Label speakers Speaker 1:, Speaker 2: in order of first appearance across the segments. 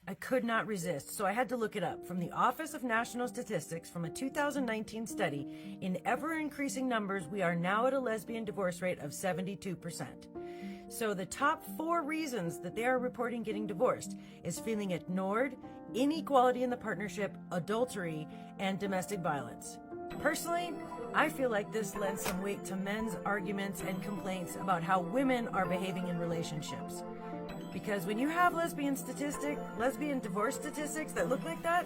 Speaker 1: I could not resist, so I had to look it up. From the Office of National Statistics, from a 2019 study, in ever-increasing numbers, we are now at a lesbian divorce rate of 72%. So the top 4 reasons that they are reporting getting divorced is feeling ignored, inequality in the partnership, adultery, and domestic violence. Personally, I feel like this lends some weight to men's arguments and complaints about how women are behaving in relationships. Because when you have lesbian divorce statistics that look like that,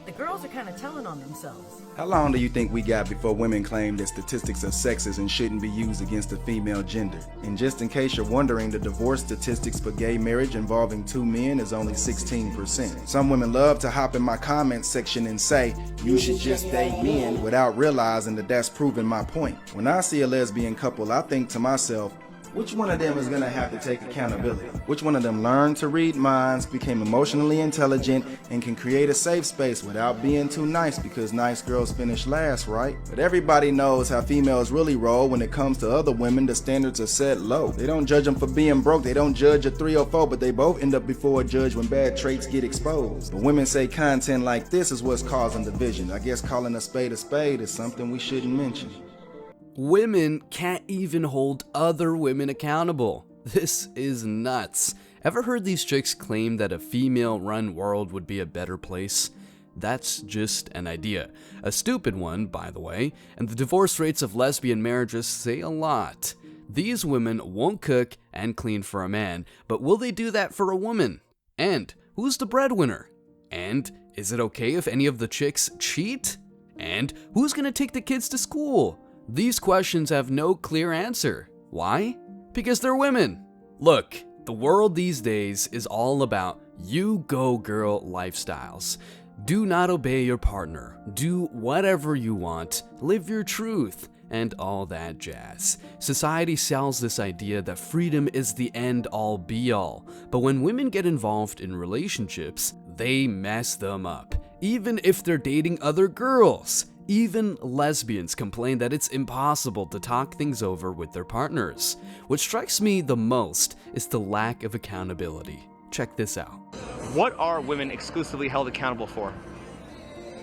Speaker 1: the girls are kind of telling on themselves.
Speaker 2: How long do you think we got before women claim that statistics are sexist and shouldn't be used against the female gender? And just in case you're wondering, the divorce statistics for gay marriage involving 2 men is only 16%. Some women love to hop in my comments section and say, you should just date men, without realizing that that's proving my point. When I see a lesbian couple, I think to myself, which one of them is gonna have to take accountability? Which one of them learned to read minds, became emotionally intelligent, and can create a safe space without being too nice, because nice girls finish last, right? But everybody knows how females really roll. When it comes to other women, the standards are set low. They don't judge them for being broke, they don't judge a 3 or 4, but they both end up before a judge when bad traits get exposed. But women say content like this is what's causing division. I guess calling a spade is something we shouldn't mention.
Speaker 3: Women can't even hold other women accountable. This is nuts. Ever heard these chicks claim that a female-run world would be a better place? That's just an idea. A stupid one, by the way, and the divorce rates of lesbian marriages say a lot. These women won't cook and clean for a man, but will they do that for a woman? And who's the breadwinner? And is it okay if any of the chicks cheat? And who's gonna take the kids to school? These questions have no clear answer. Why? Because they're women. Look, the world these days is all about you go girl lifestyles. Do not obey your partner. Do whatever you want. Live your truth. And all that jazz. Society sells this idea that freedom is the end all be all. But when women get involved in relationships, they mess them up. Even if they're dating other girls. Even lesbians complain that it's impossible to talk things over with their partners. What strikes me the most is the lack of accountability. Check this out.
Speaker 4: What are women exclusively held accountable for?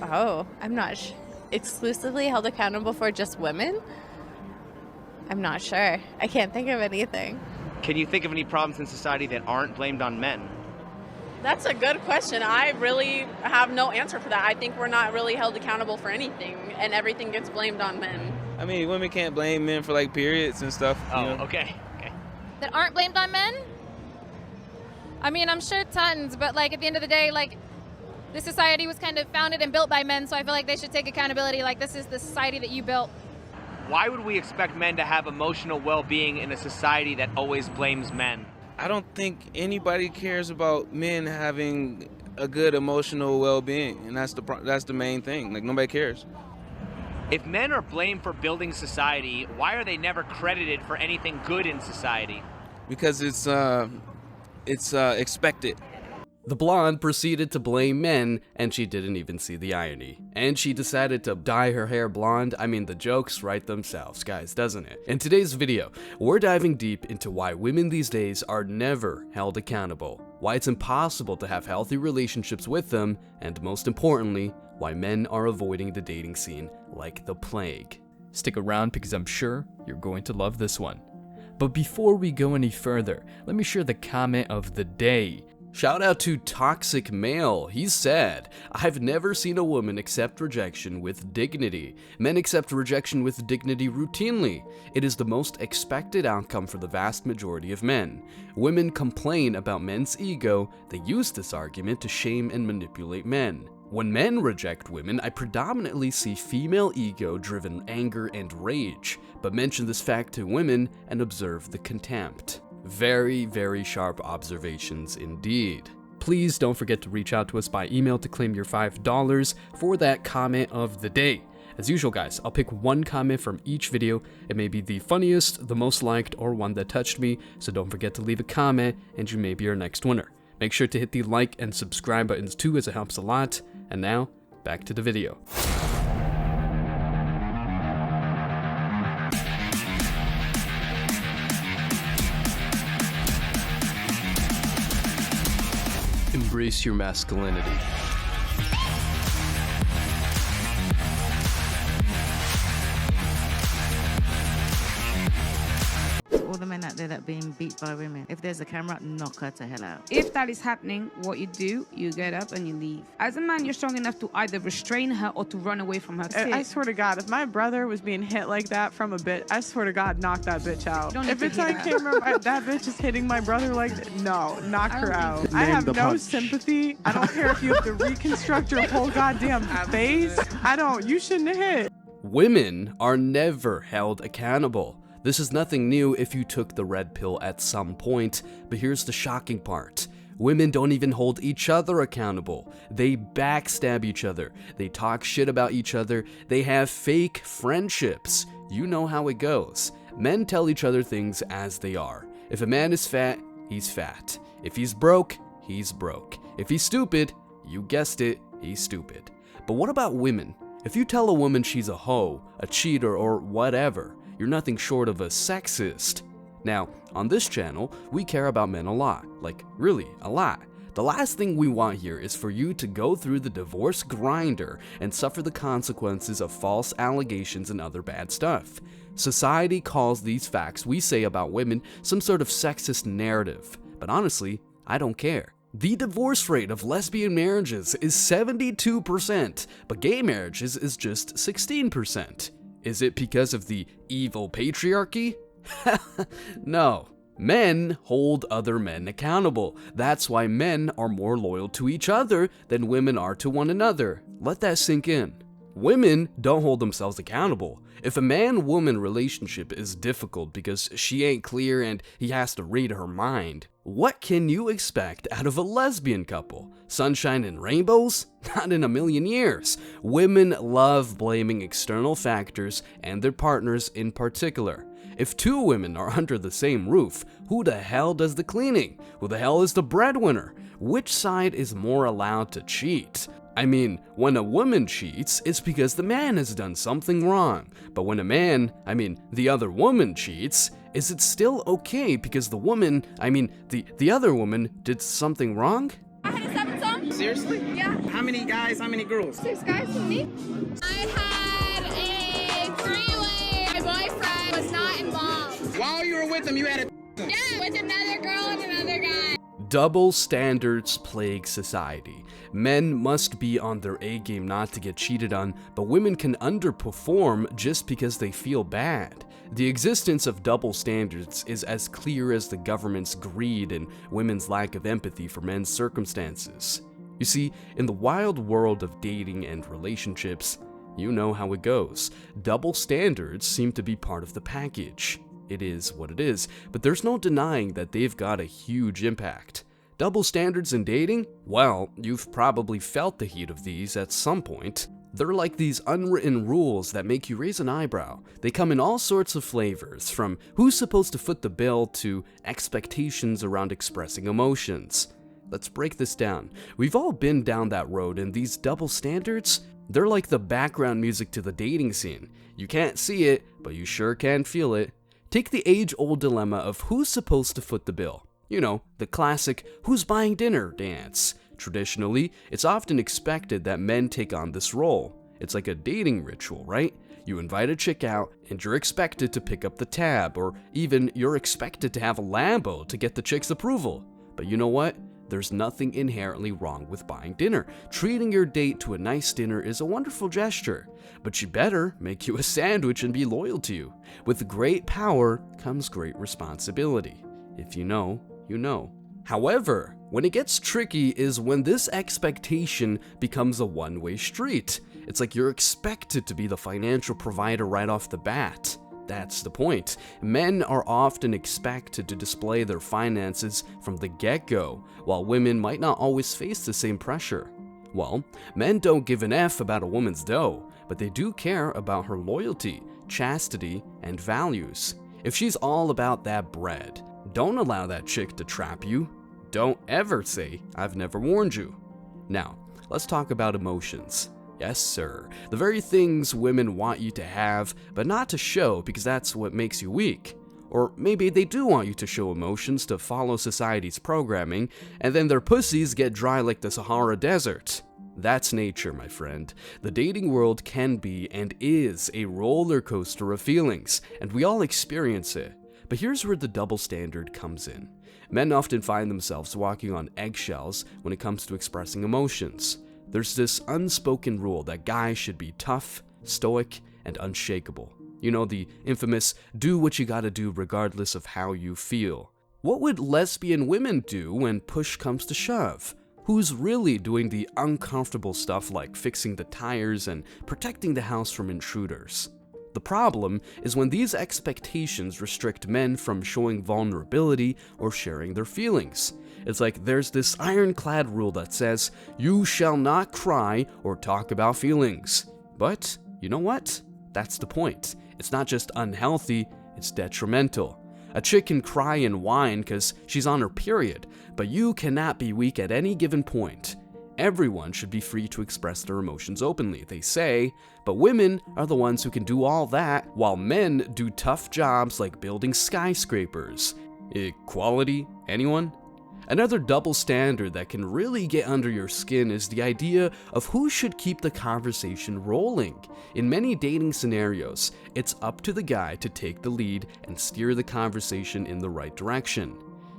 Speaker 5: Oh, I'm not exclusively held accountable for just women? I'm not sure. I can't think of anything.
Speaker 4: Can you think of any problems in society that aren't blamed on men?
Speaker 6: That's a good question. I really have no answer for that. I think we're not really held accountable for anything, and everything gets blamed on men.
Speaker 7: I mean, women can't blame men for like periods and stuff.
Speaker 4: Okay.
Speaker 8: That aren't blamed on men? I mean, I'm sure tons, but like at the end of the day, like this society was kind of founded and built by men, so I feel like they should take accountability. Like this is the society that you built.
Speaker 4: Why would we expect men to have emotional well-being in a society that always blames men?
Speaker 7: I don't think anybody cares about men having a good emotional well-being, and that's the main thing. Like nobody cares.
Speaker 4: If men are blamed for building society, why are they never credited for anything good in society?
Speaker 7: Because it's expected.
Speaker 3: The blonde proceeded to blame men, and she didn't even see the irony. And she decided to dye her hair blonde. I mean, the jokes write themselves, guys, doesn't it? In today's video, we're diving deep into why women these days are never held accountable, why it's impossible to have healthy relationships with them, and most importantly, why men are avoiding the dating scene like the plague.
Speaker 9: Stick around because I'm sure you're going to love this one. But before we go any further, let me share the comment of the day.
Speaker 3: Shout out to Toxic Male. He said, I've never seen a woman accept rejection with dignity. Men accept rejection with dignity routinely. It is the most expected outcome for the vast majority of men. Women complain about men's ego. They use this argument to shame and manipulate men. When men reject women, I predominantly see female ego-driven anger and rage, but mention this fact to women and observe the contempt. Very, very sharp observations indeed.
Speaker 9: Please don't forget to reach out to us by email to claim your $5 for that comment of the day. As usual, guys, I'll pick one comment from each video. It may be the funniest, the most liked, or one that touched me, so don't forget to leave a comment and you may be our next winner. Make sure to hit the like and subscribe buttons too, as it helps a lot. And now, back to the video.
Speaker 3: embrace your masculinity.
Speaker 10: All the men out there that are being beat by women, if there's a camera, knock her to hell out.
Speaker 11: If that is happening, what you do, you get up and you leave. As a man, you're strong enough to either restrain her or to run away from her.
Speaker 12: I swear to God, if my brother was being hit like that from a bitch, I swear to God, knock that bitch out. If it's on camera, that bitch is hitting my brother like that, no, knock her out. I have no sympathy. I don't care if you have to reconstruct your whole goddamn face. You shouldn't have hit.
Speaker 3: Women are never held accountable. This is nothing new if you took the red pill at some point, but here's the shocking part. Women don't even hold each other accountable. They backstab each other. They talk shit about each other. They have fake friendships. You know how it goes. Men tell each other things as they are. If a man is fat, he's fat. If he's broke, he's broke. If he's stupid, you guessed it, he's stupid. But what about women? If you tell a woman she's a hoe, a cheater, or whatever, you're nothing short of a sexist. Now, on this channel, we care about men a lot. Like, really, a lot. The last thing we want here is for you to go through the divorce grinder and suffer the consequences of false allegations and other bad stuff. Society calls these facts we say about women some sort of sexist narrative. But honestly, I don't care. The divorce rate of lesbian marriages is 72%, but gay marriages is just 16%. Is it because of the evil patriarchy? No. Men hold other men accountable. That's why men are more loyal to each other than women are to one another. Let that sink in. Women don't hold themselves accountable. If a man-woman relationship is difficult because she ain't clear and he has to read her mind, what can you expect out of a lesbian couple? Sunshine and rainbows? Not in a million years. Women love blaming external factors and their partners in particular. If two women are under the same roof, who the hell does the cleaning? Who the hell is the breadwinner? Which side is more allowed to cheat? I mean, when a woman cheats, it's because the man has done something wrong. But when a man, the other woman cheats, is it still okay because the woman, the other woman did something wrong?
Speaker 13: I had a 7-some.
Speaker 14: Seriously?
Speaker 13: Yeah.
Speaker 14: How many guys, how many girls?
Speaker 13: 6 guys with me. I had a 3-way. My boyfriend was not involved.
Speaker 14: While you were with him, you had a
Speaker 13: Yeah, with another girl and another guy.
Speaker 3: Double standards plague society. Men must be on their A game not to get cheated on, but women can underperform just because they feel bad. The existence of double standards is as clear as the government's greed and women's lack of empathy for men's circumstances. You see, in the wild world of dating and relationships, you know how it goes. Double standards seem to be part of the package. It is what it is, but there's no denying that they've got a huge impact. Double standards in dating? Well, you've probably felt the heat of these at some point. They're like these unwritten rules that make you raise an eyebrow. They come in all sorts of flavors, from who's supposed to foot the bill to expectations around expressing emotions. Let's break this down. We've all been down that road, and these double standards, they're like the background music to the dating scene. You can't see it, but you sure can feel it. Take the age-old dilemma of who's supposed to foot the bill. You know, the classic who's buying dinner dance. Traditionally, it's often expected that men take on this role. It's like a dating ritual, right? You invite a chick out, and you're expected to pick up the tab, or even you're expected to have a Lambo to get the chick's approval. But you know what? There's nothing inherently wrong with buying dinner. Treating your date to a nice dinner is a wonderful gesture, but she better make you a sandwich and be loyal to you. With great power comes great responsibility. If you know, you know. However, when it gets tricky is when this expectation becomes a one-way street. It's like you're expected to be the financial provider right off the bat. That's the point. Men are often expected to display their finances from the get-go, while women might not always face the same pressure. Well, men don't give an F about a woman's dough, but they do care about her loyalty, chastity, and values. If she's all about that bread, don't allow that chick to trap you. Don't ever say, "I've never warned you." Now, let's talk about emotions. Yes, sir. The very things women want you to have, but not to show because that's what makes you weak. Or maybe they do want you to show emotions to follow society's programming, and then their pussies get dry like the Sahara Desert. That's nature, my friend. The dating world can be and is a roller coaster of feelings, and we all experience it. But here's where the double standard comes in. Men often find themselves walking on eggshells when it comes to expressing emotions. There's this unspoken rule that guys should be tough, stoic, and unshakable. You know, the infamous do what you gotta do regardless of how you feel. What would lesbian women do when push comes to shove? Who's really doing the uncomfortable stuff like fixing the tires and protecting the house from intruders? The problem is when these expectations restrict men from showing vulnerability or sharing their feelings. It's like there's this ironclad rule that says, you shall not cry or talk about feelings. But, you know what? That's the point. It's not just unhealthy, it's detrimental. A chick can cry and whine because she's on her period, but you cannot be weak at any given point. Everyone should be free to express their emotions openly, they say, but women are the ones who can do all that, while men do tough jobs like building skyscrapers. Equality? Anyone? Another double standard that can really get under your skin is the idea of who should keep the conversation rolling. In many dating scenarios, it's up to the guy to take the lead and steer the conversation in the right direction.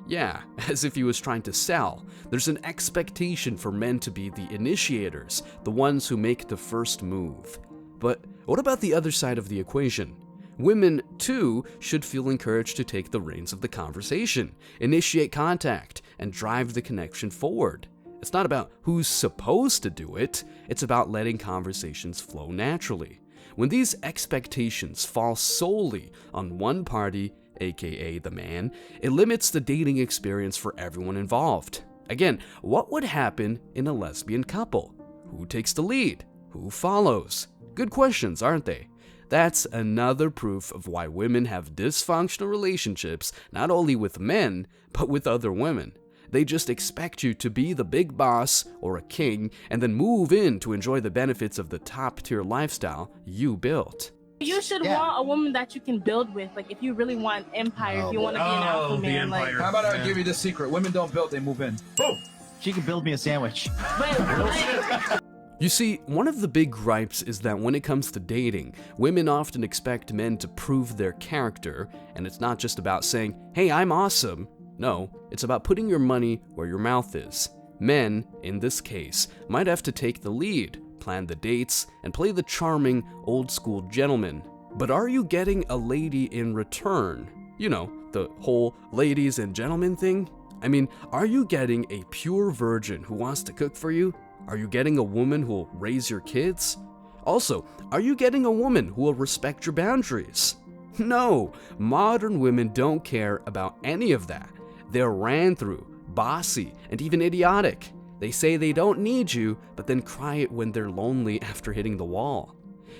Speaker 3: Yeah, as if he was trying to sell. There's an expectation for men to be the initiators, the ones who make the first move. But what about the other side of the equation? Women, too, should feel encouraged to take the reins of the conversation, initiate contact, and drive the connection forward. It's not about who's supposed to do it, it's about letting conversations flow naturally. When these expectations fall solely on one party, aka the man, it limits the dating experience for everyone involved. Again, what would happen in a lesbian couple? Who takes the lead? Who follows? Good questions, aren't they? That's another proof of why women have dysfunctional relationships, not only with men, but with other women. They just expect you to be the big boss or a king and then move in to enjoy the benefits of the top-tier lifestyle you built.
Speaker 15: You should want a woman that you can build with. Like, if you really want empire, if you want to be an alpha man. Like,
Speaker 16: how about I give you the secret? Women don't build, they move in. Boom! She can build me a sandwich.
Speaker 3: You see, one of the big gripes is that when it comes to dating, women often expect men to prove their character, and it's not just about saying, hey, I'm awesome. No, it's about putting your money where your mouth is. Men, in this case, might have to take the lead, plan the dates, and play the charming, old-school gentleman. But are you getting a lady in return? You know, the whole ladies and gentlemen thing? I mean, are you getting a pure virgin who wants to cook for you? Are you getting a woman who will raise your kids? Also, are you getting a woman who will respect your boundaries? No, modern women don't care about any of that. They're ran through, bossy, and even idiotic. They say they don't need you, but then cry it when they're lonely after hitting the wall.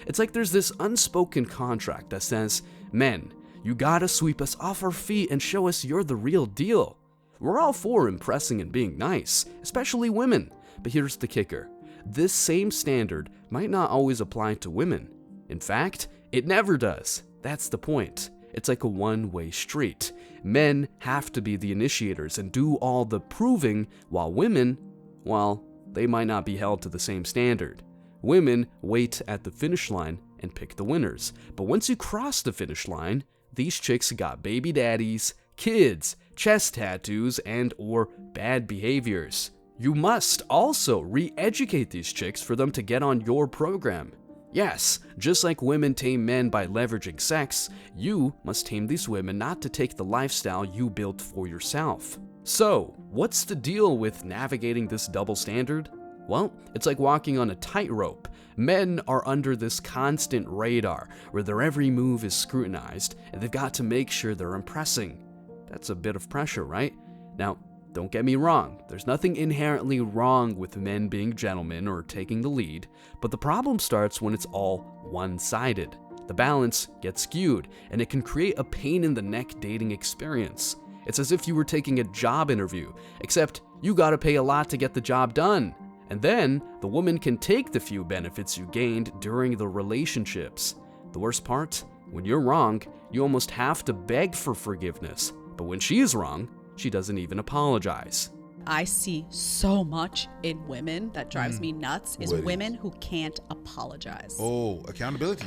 Speaker 3: It's like there's this unspoken contract that says, men, you gotta sweep us off our feet and show us you're the real deal. We're all for impressing and being nice, especially women. But here's the kicker. This same standard might not always apply to women. In fact, it never does. That's the point. It's like a one-way street. Men have to be the initiators and do all the proving, while women, well, they might not be held to the same standard. Women wait at the finish line and pick the winners. But once you cross the finish line, these chicks got baby daddies, kids, chest tattoos, and or bad behaviors. You must also re-educate these chicks for them to get on your program. Yes, just like women tame men by leveraging sex, you must tame these women not to take the lifestyle you built for yourself. So, what's the deal with navigating this double standard? Well, it's like walking on a tightrope. Men are under this constant radar, where their every move is scrutinized, and they've got to make sure they're impressing. That's a bit of pressure, right? Now, don't get me wrong, there's nothing inherently wrong with men being gentlemen or taking the lead, but the problem starts when it's all one-sided. The balance gets skewed, and it can create a pain-in-the-neck dating experience. It's as if you were taking a job interview, except you gotta pay a lot to get the job done. And then, the woman can take the few benefits you gained during the relationships. The worst part? When you're wrong, you almost have to beg for forgiveness. But when she's wrong, she doesn't even apologize.
Speaker 17: I see so much in women that drives me nuts is
Speaker 18: What is?
Speaker 17: women who can't apologize.
Speaker 18: Oh, accountability.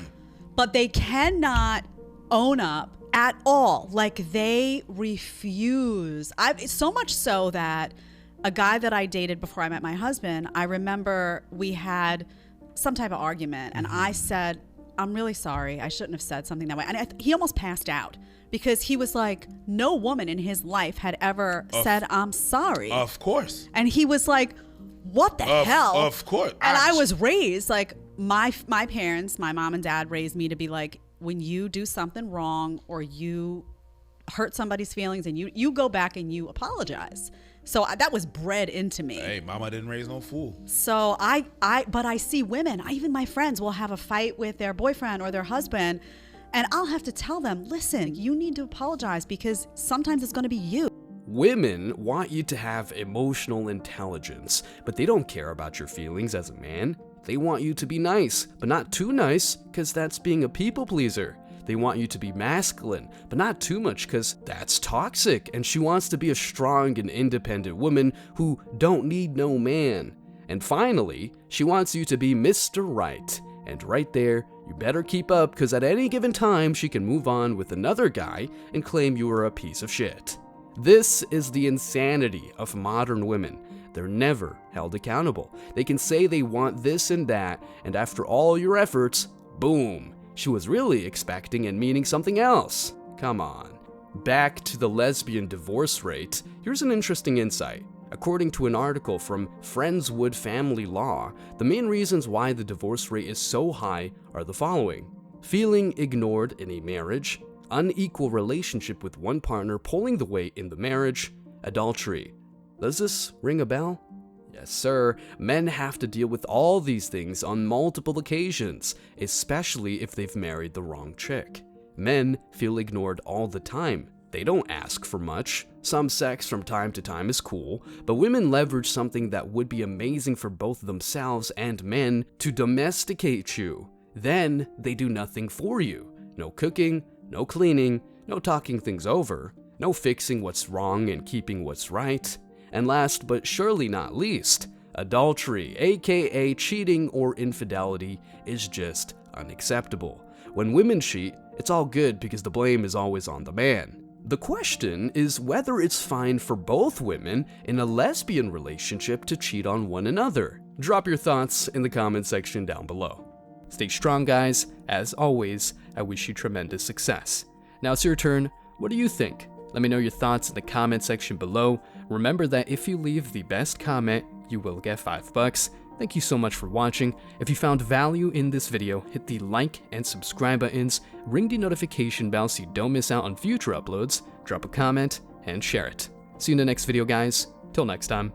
Speaker 17: But they cannot own up at all. Like they refuse. So much so that a guy that I dated before I met my husband, I remember we had some type of argument and I said, I'm really sorry. I shouldn't have said something that way. And he almost passed out because he was like, no woman in his life had ever said, I'm sorry.
Speaker 18: Of course.
Speaker 17: And he was like, what the hell?
Speaker 18: Of course.
Speaker 17: And I was raised like my parents, my mom and dad raised me to be like, when you do something wrong or you hurt somebody's feelings and you go back and you apologize. So that was bred into me.
Speaker 18: Hey, mama didn't raise no fool.
Speaker 17: So but I see women, even my friends will have a fight with their boyfriend or their husband, and I'll have to tell them, listen, you need to apologize because sometimes it's going to be you.
Speaker 3: Women want you to have emotional intelligence, but they don't care about your feelings as a man. They want you to be nice, but not too nice, because that's being a people pleaser. They want you to be masculine, but not too much, because that's toxic, and she wants to be a strong and independent woman who don't need no man. And finally, she wants you to be Mr. Right. And right there, you better keep up, because at any given time, she can move on with another guy and claim you are a piece of shit. This is the insanity of modern women. They're never held accountable. They can say they want this and that, and after all your efforts, boom, she was really expecting and meaning something else. Come on. Back to the lesbian divorce rate, here's an interesting insight. According to an article from Friendswood Family Law, the main reasons why the divorce rate is so high are the following: feeling ignored in a marriage, unequal relationship with one partner pulling the weight in the marriage, adultery. Does this ring a bell? Yes, sir. Men have to deal with all these things on multiple occasions, especially if they've married the wrong chick. Men feel ignored all the time. They don't ask for much. Some sex from time to time is cool, but women leverage something that would be amazing for both themselves and men to domesticate you. Then they do nothing for you. No cooking, no cleaning, no talking things over, no fixing what's wrong and keeping what's right. And last but surely not least, adultery, aka cheating or infidelity, is just unacceptable. When women cheat, it's all good because the blame is always on the man. The question is whether it's fine for both women in a lesbian relationship to cheat on one another. Drop your thoughts in the comment section down below. Stay strong, guys. As always, I wish you tremendous success. Now it's your turn. What do you think? Let me know your thoughts in the comment section below. Remember that if you leave the best comment, you will get $5. Thank you so much for watching. If you found value in this video, hit the like and subscribe buttons, ring the notification bell so you don't miss out on future uploads, drop a comment, and share it. See you in the next video, guys. Till next time.